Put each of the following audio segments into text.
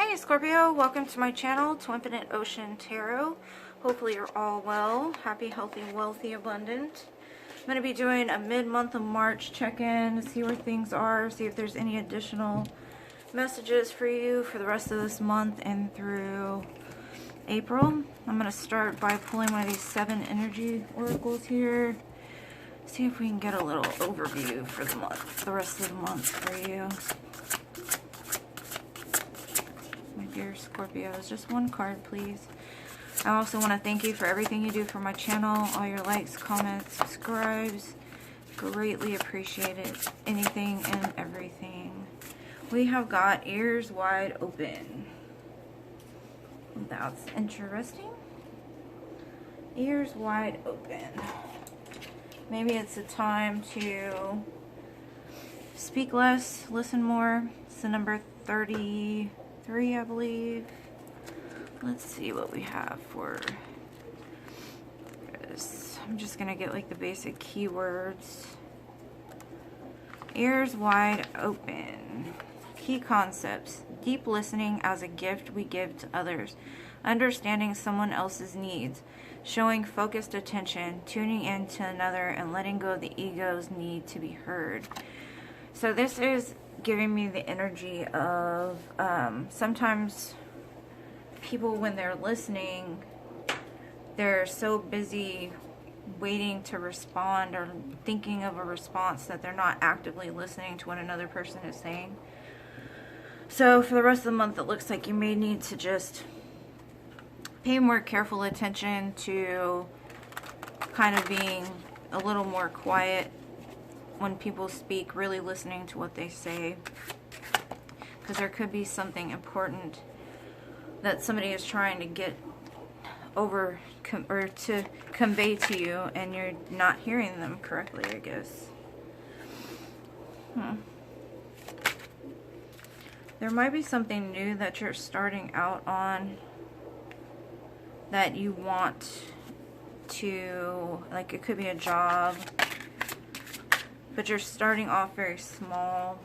Hey Scorpio, welcome to my channel, T.W.INfiniteocean Tarot. Hopefully you're all well, happy, healthy, wealthy, abundant. I'm going to be doing a mid-month of March check-in, see where things are, see if there's any additional messages for you for the rest of this month and through April. I'm going to start by pulling one of these 7 energy oracles here. See if we can get a little overview for the month, the rest of the month for you. My dear Scorpios, just one card, please. I also want to thank you for everything you do for my channel, all your likes, comments, subscribes. Greatly appreciate it. Anything and everything. We have got ears wide open. That's interesting. Ears wide open. Maybe it's a time to speak less, listen more. It's the number 33, I believe. Let's see what we have for this. I'm just going to get like the basic keywords. Ears wide open. Key concepts. Deep listening as a gift we give to others. Understanding someone else's needs. Showing focused attention. Tuning in to another and letting go of the ego's need to be heard. So this is giving me the energy of sometimes people, when they're listening, they're so busy waiting to respond or thinking of a response that they're not actively listening to what another person is saying. So for the rest of the month, it looks like you may need to just pay more careful attention to kind of being a little more quiet when people speak, really listening to what they say, because there could be something important that somebody is trying to get over or to convey to you, and you're not hearing them correctly, I guess. There might be something new that you're starting out on that you want to, like it could be a job, but you're starting off very small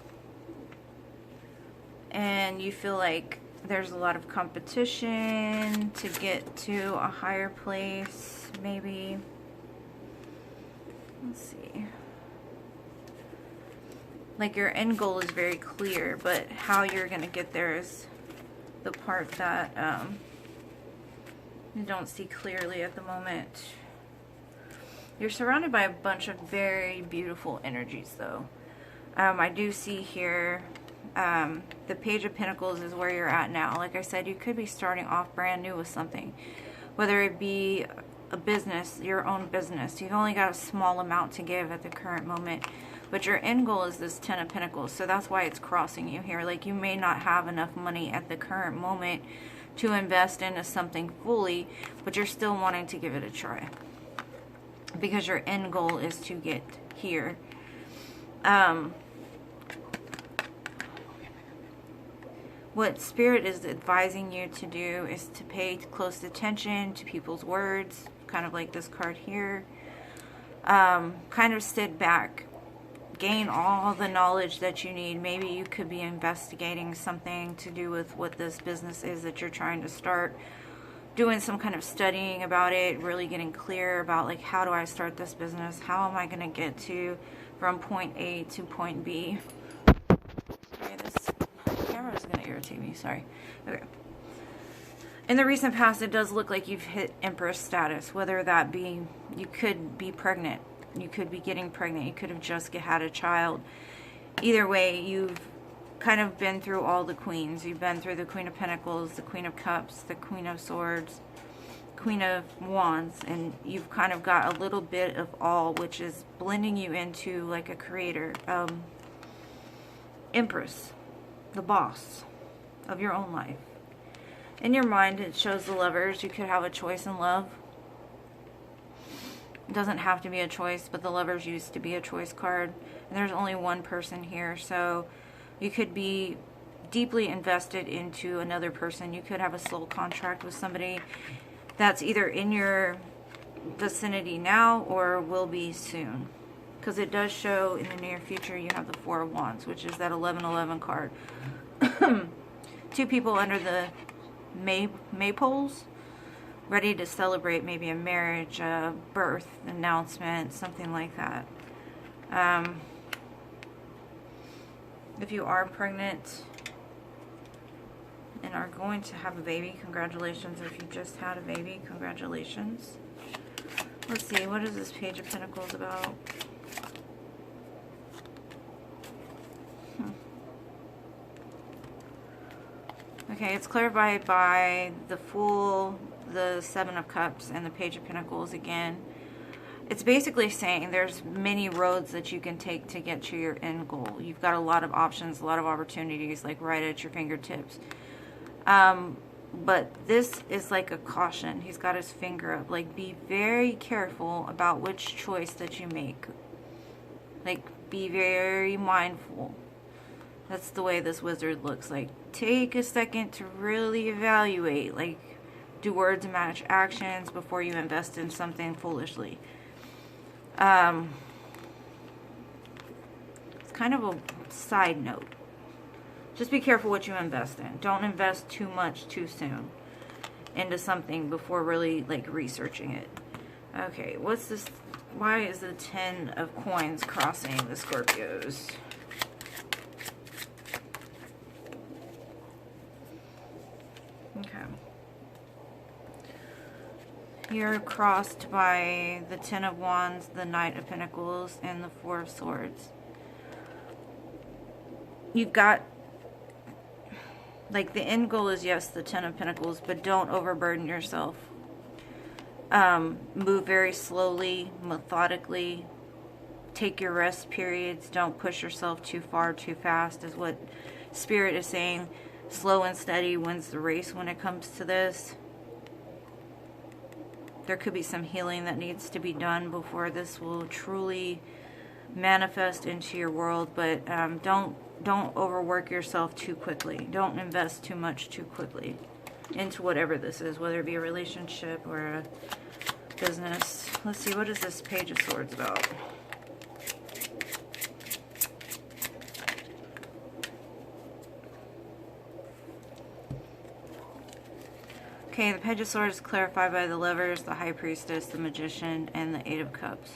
and you feel like there's a lot of competition to get to a higher place, maybe. Let's see. Like your end goal is very clear, but how you're going to get there is the part that you don't see clearly at the moment. You're surrounded by a bunch of very beautiful energies, though. I do see here the Page of Pentacles is where you're at now. Like I said, you could be starting off brand new with something, whether it be a business, your own business. You've only got a small amount to give at the current moment, but your end goal is this 10 of Pentacles, so that's why it's crossing you here. Like you may not have enough money at the current moment to invest into something fully, but you're still wanting to give it a try because your end goal is to get here. What Spirit is advising you to do is to pay close attention to people's words, kind of like this card here. Kind of sit back, gain all the knowledge that you need. Maybe you could be investigating something to do with what this business is that you're trying to start, doing some kind of studying about it, really getting clear about like, how do I start this business? How am I going to get to from point A to point B? Okay, this camera is going to irritate me, sorry. Okay. In the recent past, it does look like you've hit Empress status, whether that be, you could be pregnant, you could be getting pregnant, you could have just had a child. Either way, you've kind of been through all the queens. You've been through the Queen of Pentacles, the Queen of Cups, the Queen of Swords, Queen of Wands, and you've kind of got a little bit of all, which is blending you into like a creator. Empress, the boss of your own life. In your mind, it shows the Lovers. You could have a choice in love. It doesn't have to be a choice, but the Lovers used to be a choice card. And there's only one person here, so you could be deeply invested into another person. You could have a soul contract with somebody that's either in your vicinity now or will be soon. Because it does show in the near future you have the Four of Wands, which is that 1111 card. two people under the maypoles, ready to celebrate maybe a marriage, a birth announcement, something like that. If you are pregnant and are going to have a baby, congratulations. If you just had a baby, congratulations. Let's see, what is this Page of Pentacles about? Okay, it's clarified by the Fool, the Seven of Cups, and the Page of Pentacles again. It's basically saying there's many roads that you can take to get to your end goal. You've got a lot of options, a lot of opportunities, like right at your fingertips. But this is like a caution. He's got his finger up. Like, be very careful about which choice that you make. Like, be very mindful. That's the way this wizard looks. Like, take a second to really evaluate. Like, do words match actions before you invest in something foolishly. It's kind of a side note. Just be careful what you invest in. Don't invest too much too soon into something before really, like, researching it. Okay, what's this? Why is the 10 of Coins crossing the Scorpios? Okay. You're crossed by the 10 of Wands, the Knight of Pentacles, and the 4 of Swords. You've got, like, the end goal is, yes, the 10 of Pentacles, but don't overburden yourself. Move very slowly, methodically. Take your rest periods. Don't push yourself too far, too fast, is what Spirit is saying. Slow and steady wins the race when it comes to this. There could be some healing that needs to be done before this will truly manifest into your world, but don't overwork yourself too quickly. Don't invest too much too quickly into whatever this is, whether it be a relationship or a business. Let's see, what is this Page of Swords about? Okay, the Page of Swords is clarified by the Lovers, the High Priestess, the Magician, and the Eight of Cups.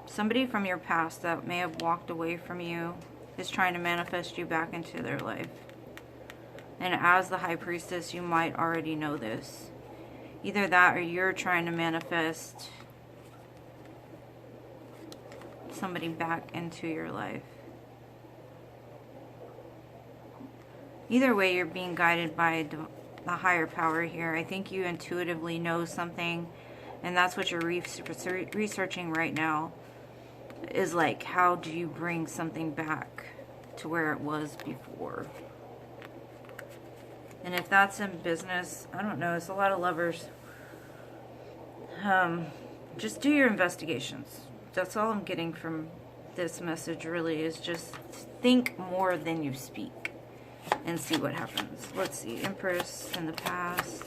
Somebody from your past that may have walked away from you is trying to manifest you back into their life. And as the High Priestess, you might already know this. Either that or you're trying to manifest somebody back into your life. Either way, you're being guided by the higher power here. I think you intuitively know something, and that's what you're researching right now. Is like, how do you bring something back to where it was before? And if that's in business, I don't know, it's a lot of Lovers. Just do your investigations. That's all I'm getting from this message, really, is just think more than you speak and see what happens. Let's see, Empress in the past.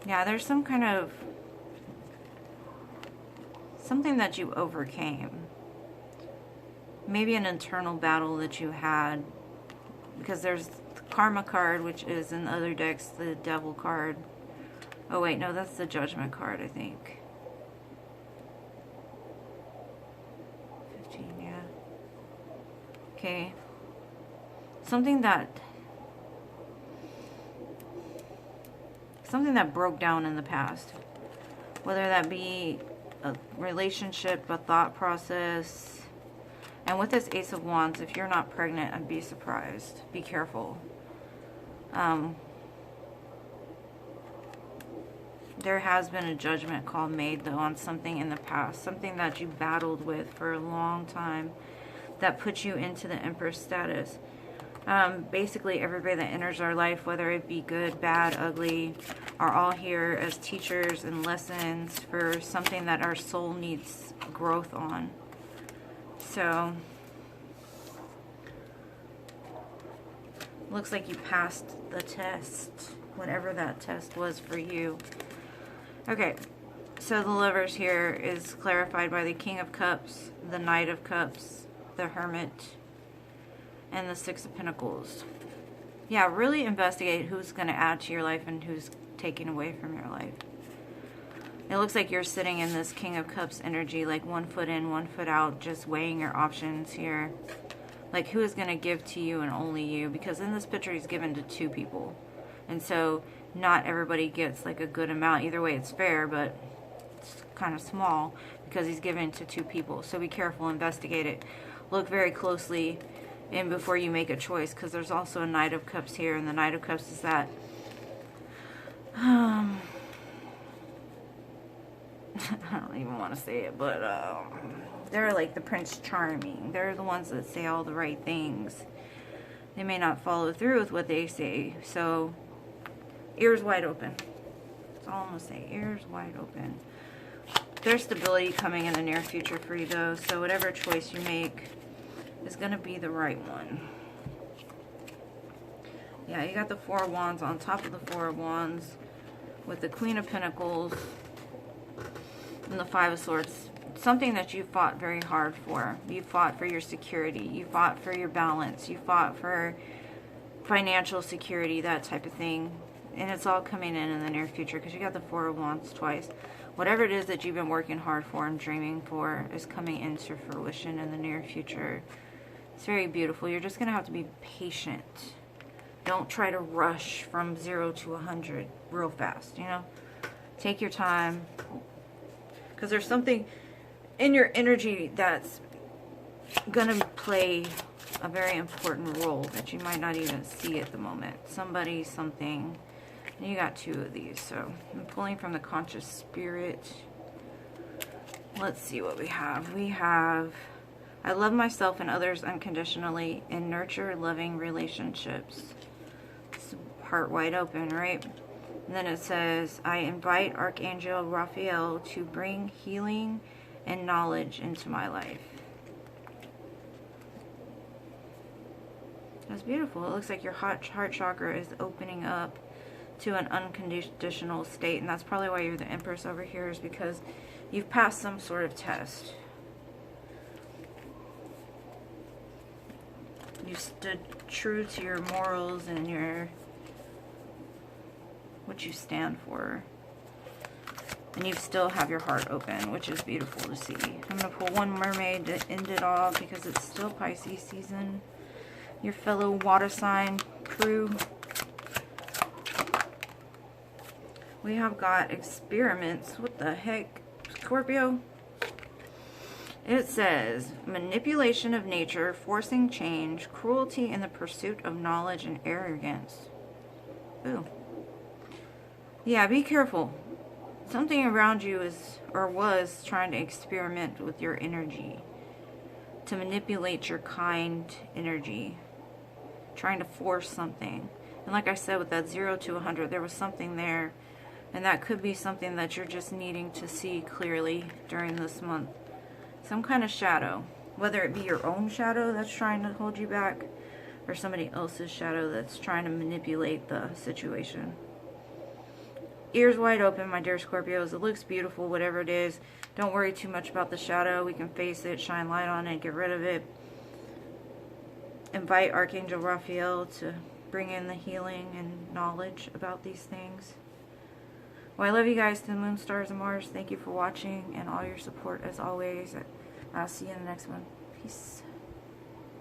Yeah, there's some kind of something that you overcame. Maybe an internal battle that you had, because there's the Karma card, which is in the other decks, the Devil card. Oh wait, no, that's the Judgment card, I think. 15, yeah. Okay. Something that broke down in the past. Whether that be a relationship, a thought process. And with this Ace of Wands, if you're not pregnant, I'd be surprised. Be careful. There has been a judgment call made, though, on something in the past. Something that you battled with for a long time that put you into the Empress status. Basically, everybody that enters our life, whether it be good, bad, ugly, are all here as teachers and lessons for something that our soul needs growth on. So, Looks like you passed the test, whatever that test was for you. Okay, so the Lovers here is clarified by the King of Cups, the Knight of Cups, the Hermit, and the Six of Pentacles. Yeah, really investigate who's going to add to your life and who's taking away from your life. It looks like you're sitting in this King of Cups energy, like 1 foot in, 1 foot out, just weighing your options here. Like, who is going to give to you and only you? Because in this picture, he's given to 2 people. And so, not everybody gets, like, a good amount. Either way, it's fair, but it's kind of small because he's given to 2 people. So, be careful, investigate it. Look very closely in before you make a choice, because there's also a Knight of Cups here, and the Knight of Cups is that... I don't even want to say it, but they're like the Prince Charming. They're the ones that say all the right things. They may not follow through with what they say, so ears wide open. That's all I'm going to say, ears wide open. There's stability coming in the near future for you, though, so whatever choice you make is going to be the right one. Yeah, you got the 4 of Wands on top of the 4 of Wands with the Queen of Pentacles and the 5 of Swords. Something that you fought very hard for. You fought for your security. You fought for your balance. You fought for financial security, that type of thing. And it's all coming in the near future because you got the 4 of Wands twice. Whatever it is that you've been working hard for and dreaming for is coming into fruition in the near future. It's very beautiful. You're just going to have to be patient. Don't try to rush from 0 to 100 real fast, you know? Take your time. Because there's something in your energy that's going to play a very important role that you might not even see at the moment. Somebody, something. And you got 2 of these. So I'm pulling from the conscious spirit. Let's see what we have. We have, I love myself and others unconditionally and nurture loving relationships. It's heart wide open, right? And then it says, I invite Archangel Raphael to bring healing and knowledge into my life. That's beautiful. It looks like your heart chakra is opening up to an unconditional state. And that's probably why you're the Empress over here, is because you've passed some sort of test. You stood true to your morals and your... what you stand for, and you still have your heart open, which is beautiful to see. I'm going to pull one mermaid to end it off because it's still Pisces season. Your fellow water sign crew. We have got experiments. What the heck, Scorpio? It says manipulation of nature, forcing change, cruelty in the pursuit of knowledge, and arrogance. Ooh. Yeah, be careful. Something around you is, or was, trying to experiment with your energy. To manipulate your kind energy. Trying to force something. And like I said, with that 0 to 100, there was something there. And that could be something that you're just needing to see clearly during this month. Some kind of shadow. Whether it be your own shadow that's trying to hold you back, or somebody else's shadow that's trying to manipulate the situation. Ears wide open, my dear Scorpios. It looks beautiful, whatever it is. Don't worry too much about the shadow. We can face it, shine light on it, get rid of it. Invite Archangel Raphael to bring in the healing and knowledge about these things. Well, I love you guys to the moon, stars, and Mars. Thank you for watching and all your support as always. I'll see you in the next one. Peace.